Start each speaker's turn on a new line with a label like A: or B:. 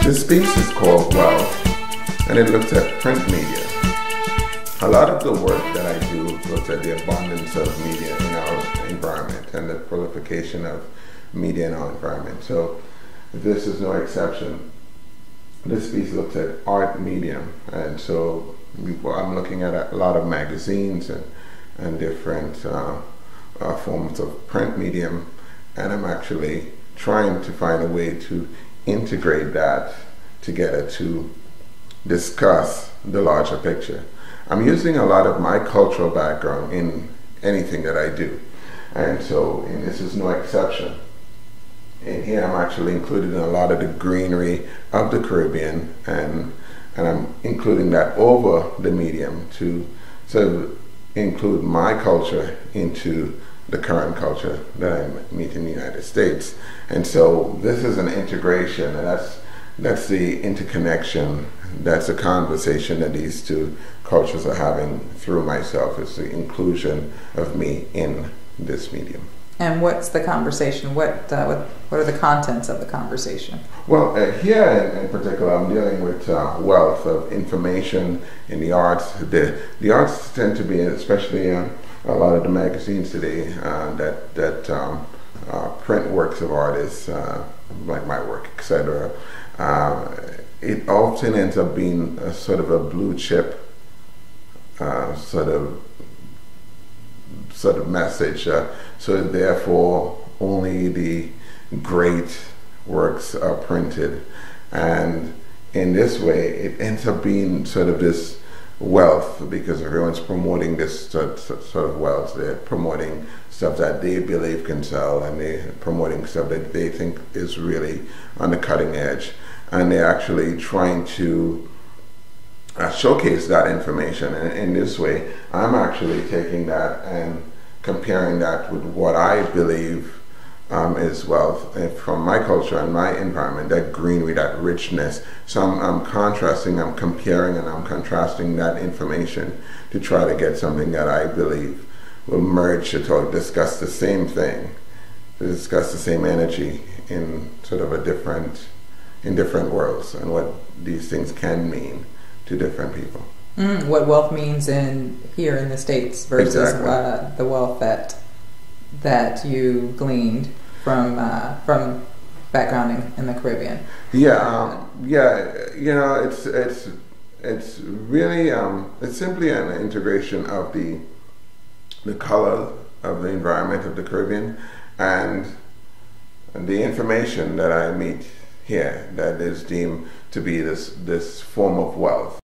A: This piece is called Wealth, and it looks at print media. A lot of the work that I do looks at the abundance of media in our environment and the proliferation of media in our environment. So this is no exception. This piece looks at art medium, and so I'm looking at a lot of magazines and different forms of print medium, and I'm actually trying to find a way to integrate that together to discuss the larger picture. I'm using a lot of my cultural background in anything that I do, and so this is no exception. In here I'm actually including a lot of the greenery of the Caribbean, and I'm including that over the medium to sort of include my culture into the current culture that I meet in the United States. And so this is an integration, and that's the interconnection, that's a conversation that these two cultures are having through myself. It's the inclusion of me in this medium.
B: And what's the conversation? What are the contents of the conversation?
A: Well, here in particular, I'm dealing with wealth of information in the arts. The arts tend to be, especially a lot of the magazines today, that print works of artists, like my work, etc. It often ends up being a sort of a blue chip sort of message. So therefore, only the great works are printed, and in this way, it ends up being sort of this wealth, because everyone's promoting this sort of wealth. They're promoting stuff that they believe can sell, and they're promoting stuff that they think is really on the cutting edge, and they're actually trying to showcase that information. And in this way, I'm actually taking that and comparing that with what I believe is wealth from my culture and my environment, that greenery, that richness. So I'm contrasting, I'm comparing, and I'm contrasting that information to try to get something that I believe will merge to discuss the same thing, to discuss the same energy in sort of in different worlds, and what these things can mean to different people.
B: What wealth means here in the States versus exactly. The wealth that you gleaned from background in the Caribbean.
A: Yeah, you know, it's really it's simply an integration of the color of the environment of the Caribbean and the information that I meet here that is deemed to be this form of wealth.